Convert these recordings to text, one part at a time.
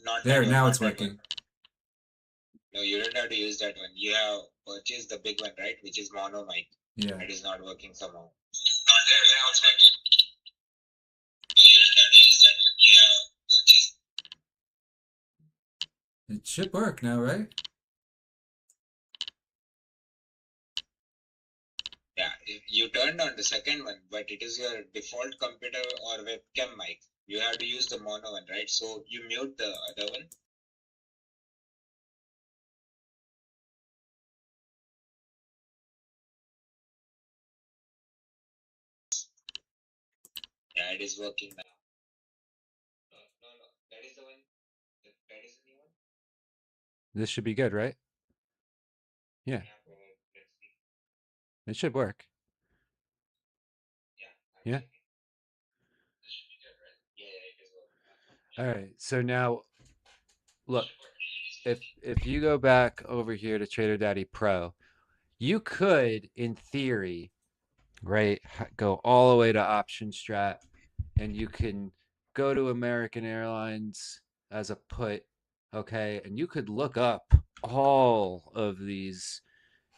Not that There, one, now not it's that one. working. No, you don't have to use that one. You have purchased the big one, right? Which is mono mic. Yeah. That is not working somehow. There, now it's working. No, you don't have to use that one. You have purchased. It should work now, right? Yeah, you turned on the second one, but it is your default computer or webcam mic. You have to use the mono one, right? So you mute the other one. Yeah, it is working now. No, no, no. That is the one. That is the new one. This should be good, right? Yeah, Yeah, let's see. it should work. Yeah, I'm Yeah. checking. This should be good, right? Yeah, yeah, it is working now. All Yeah, right. So now it look, should work. It is if working. if you go back over here to Trader Daddy Pro, you could, in theory, right, go all the way to option strat, and you can go to American Airlines as a put, okay, and you could look up all of these,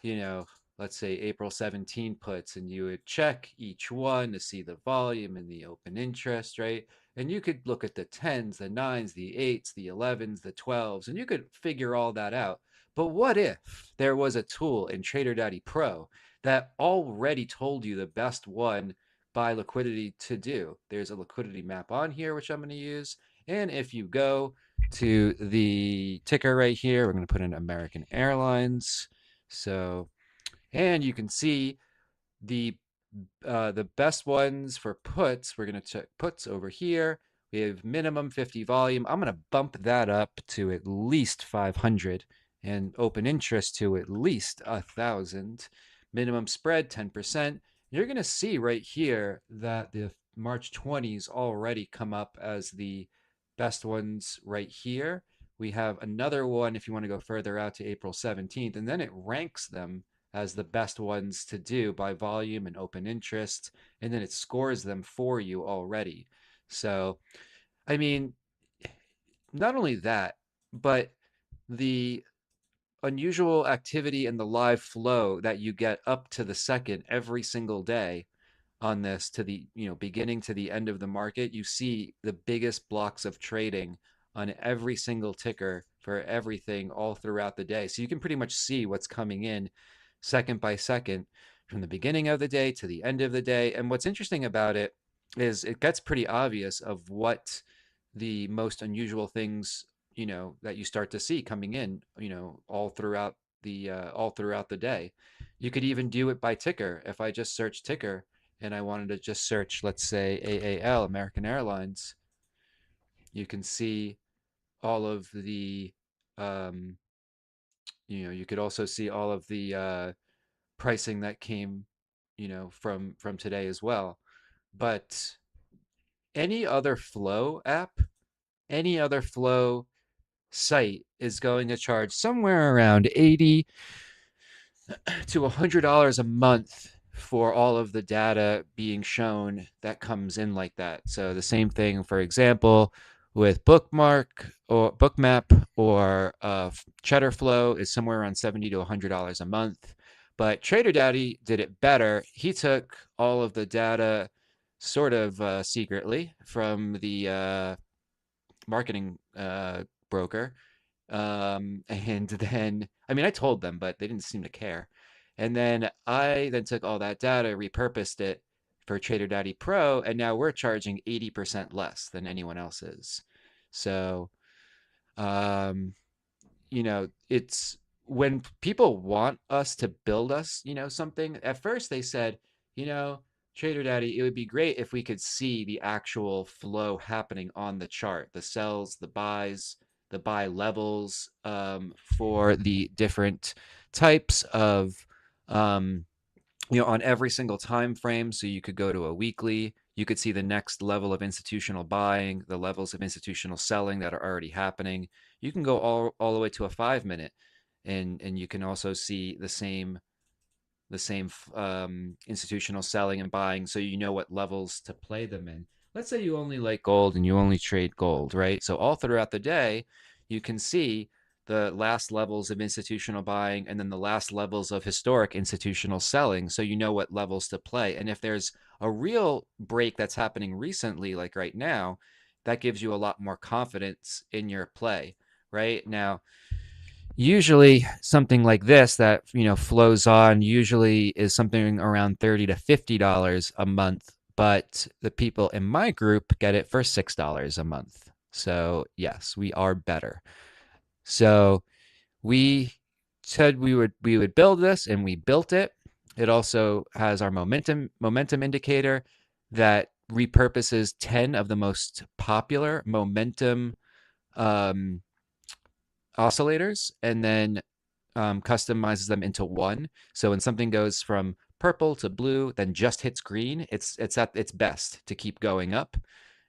you know, let's say April 17 puts, and you would check each one to see the volume and the open interest, right? And you could look at the 10s, the 9s, the 8s, the 11s, the 12s, and you could figure all that out. But what if there was a tool in Trader Daddy Pro that already told you the best one by liquidity to do? There's a liquidity map on here, which I'm going to use. And if you go to the ticker right here, we're going to put in American Airlines. So, and you can see the the best ones for puts. We're gonna check puts over here. We have minimum 50 volume. I'm gonna bump that up to at least 500, and open interest to at least 1,000. Minimum spread 10%. You're gonna see right here that the March 20s already come up as the best ones right here. We have another one if you want to go further out to April 17th, and then it ranks them as the best ones to do by volume and open interest, and then it scores them for you already. So, I mean, not only that, but the unusual activity and the live flow that you get up to the second every single day on this, to the beginning to the end of the market, you see the biggest blocks of trading on every single ticker for everything all throughout the day. So you can pretty much see what's coming in second by second from the beginning of the day to the end of the day. And what's interesting about it is it gets pretty obvious of what the most unusual things, that you start to see coming in, all throughout the day. You could even do it by ticker. If I just search ticker and I wanted to just search, let's say, AAL, American Airlines, you can see all of the, um, you could also see all of the pricing that came, from today as well. But any other flow app, any other flow site is going to charge somewhere around 80 to $100 a month for all of the data being shown that comes in like that. So the same thing, for example, with Bookmark or Bookmap or Cheddar Flow is somewhere around $70 to $100 a month. But Trader Daddy did it better. He took all of the data sort of secretly from the marketing broker. And then, I mean, I told them, but they didn't seem to care. And then I then took all that data, repurposed it for Trader Daddy Pro, and now we're charging 80% less than anyone else is. So, um, it's when people want us to build us, something, at first they said, you know, Trader Daddy, it would be great if we could see the actual flow happening on the chart, the sells, the buys, the buy levels, for the different types of, um, on every single time frame. So you could go to a weekly, you could see the next level of institutional buying, the levels of institutional selling that are already happening. You can go all the way to a 5 minute, and you can also see the same institutional selling and buying, so you know what levels to play them in. let's say you only like gold and you only trade gold, right? So all throughout the day, you can see the last levels of institutional buying and then the last levels of historic institutional selling. So you know what levels to play. And if there's a real break that's happening recently, like right now, that gives you a lot more confidence in your play, right? Now, usually something like this that flows on usually is something around $30 to $50 a month, but the people in my group get it for $6 a month. So yes, we are better. So we said we would build this, and we built it. It also has our momentum indicator that repurposes 10 of the most popular momentum um, oscillators and then customizes them into one. So when something goes from purple to blue, then just hits green, it's at its best to keep going up.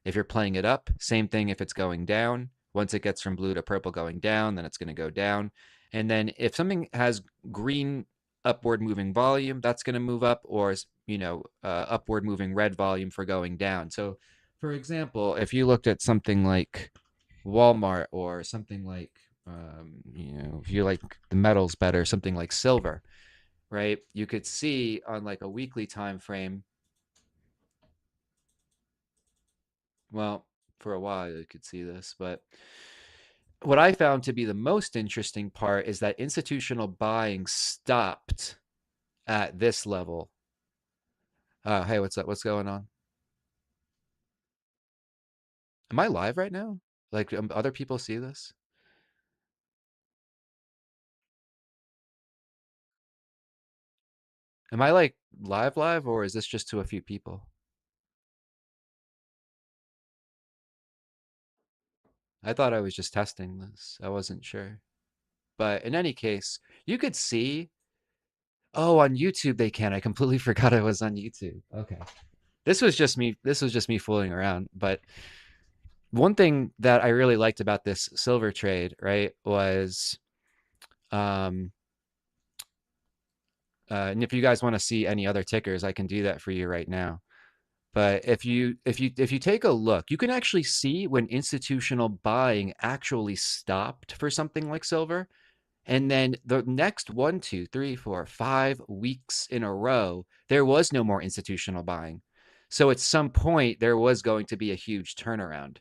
If you're playing it up, same thing if it's going down. Once it gets from blue to purple going down, then it's going to go down. And then if something has green upward moving volume, that's going to move up, or upward moving red volume for going down. So, for example, if you looked at something like Walmart or something like if you like the metals better, something like silver, right? You could see on like a weekly time frame. Well, for a while you could see this, but what I found to be the most interesting part is that institutional buying stopped at this level. Hey, what's up? What's going on? Am I live right now? Like, other people see this? Am I like live, or is this just to a few people? I thought I was just testing this. I wasn't sure. But in any case, you could see. Oh, on YouTube they can. I completely forgot I was on YouTube. Okay. This was just me fooling around. But one thing that I really liked about this silver trade, right, was um and if you guys want to see any other tickers, I can do that for you right now. But if you take a look, you can actually see when institutional buying actually stopped for something like silver. And then the next 1, 2, 3, 4, 5 weeks in a row, there was no more institutional buying. So at some point, there was going to be a huge turnaround.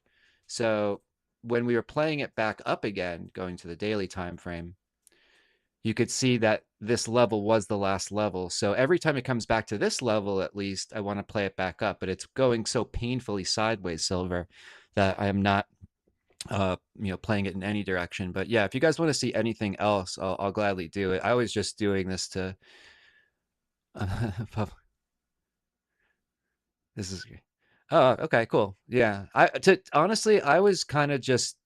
So when we were playing it back up again, going to the daily time frame, you could see that this level was the last level. So every time it comes back to this level, at least, I want to play it back up. But it's going so painfully sideways, silver, that I am not playing it in any direction. But yeah, if you guys want to see anything else, I'll gladly do it. I was just doing this to. This is. Oh, okay, cool. Yeah, honestly, I was just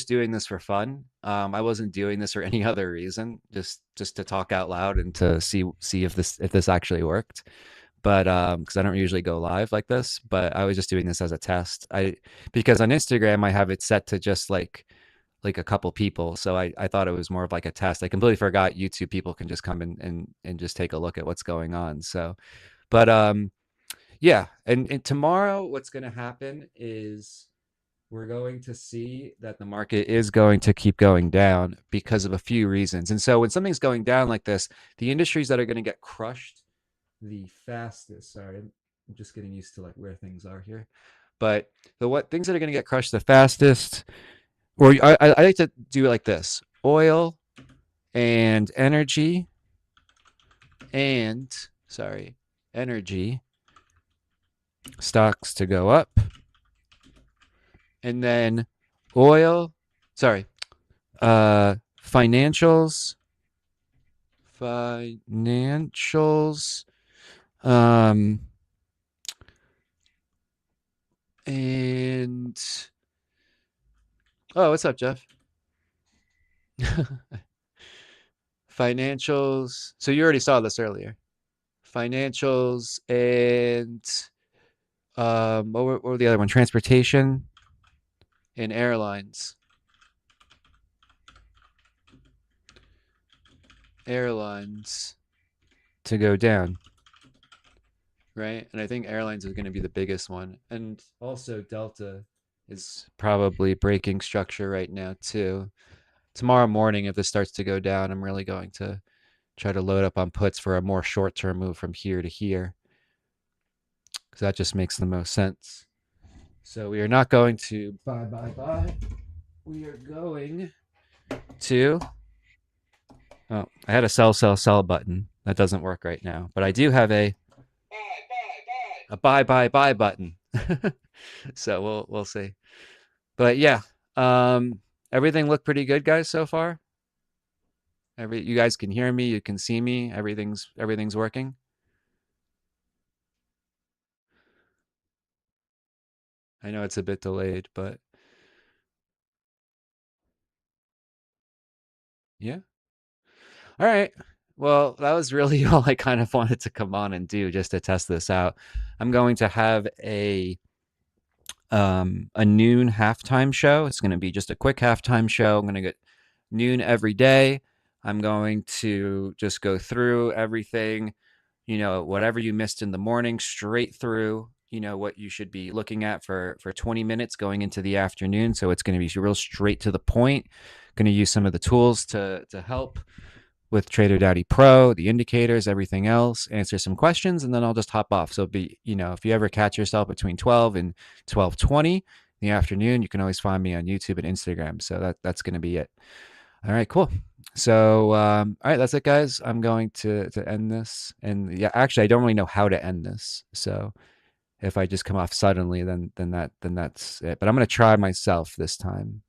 doing this for fun. I wasn't doing this for any other reason. Just to talk out loud and to see if this actually worked. But because I don't usually go live like this, but I was just doing this as a test. Because on Instagram I have it set to just like a couple people, so I thought it was more of like a test. I completely forgot YouTube people can just come in and just take a look at what's going on. So, but yeah, and tomorrow what's going to happen is we're going to see that the market is going to keep going down because of a few reasons. And so when something's going down like this, the industries that are going to get crushed the fastest. Sorry, I'm just getting used to like where things are here. But the what things that are going to get crushed the fastest, or I like to do it like this: oil and energy, and sorry, energy stocks to go up, and then oil, sorry, financials, financials, um, and oh, what's up, Jeff? Financials. So you already saw this earlier. Financials and what were the other one? Transportation and airlines. Airlines to go down. right? And I think airlines is going to be the biggest one. And also Delta is probably breaking structure right now too. Tomorrow morning, if this starts to go down, I'm really going to try to load up on puts for a more short-term move from here to here, because that just makes the most sense. So we are not going to buy. We are going to, oh, I had a sell button. That doesn't work right now, but I do have a buy button. So we'll see. But yeah, everything looked pretty good, guys, so far. You guys can hear me, you can see me, everything's working. I know it's a bit delayed, but yeah. All right. Well, that was really all I kind of wanted to come on and do, just to test this out. I'm going to have a noon halftime show. It's going to be just a quick halftime show. I'm going to get noon every day. I'm going to just go through everything, whatever you missed in the morning, straight through, what you should be looking at for 20 minutes going into the afternoon. So it's going to be real straight to the point. Going to use some of the tools to help with Trader Daddy Pro, the indicators, everything else, answer some questions, and then I'll just hop off. So if you ever catch yourself between 12 and 12:20 in the afternoon, you can always find me on YouTube and Instagram. So that's going to be it. All right, cool. So, all right, that's it, guys. I'm going to end this. And yeah, actually, I don't really know how to end this. So if I just come off suddenly, then that's it. But I'm going to try myself this time.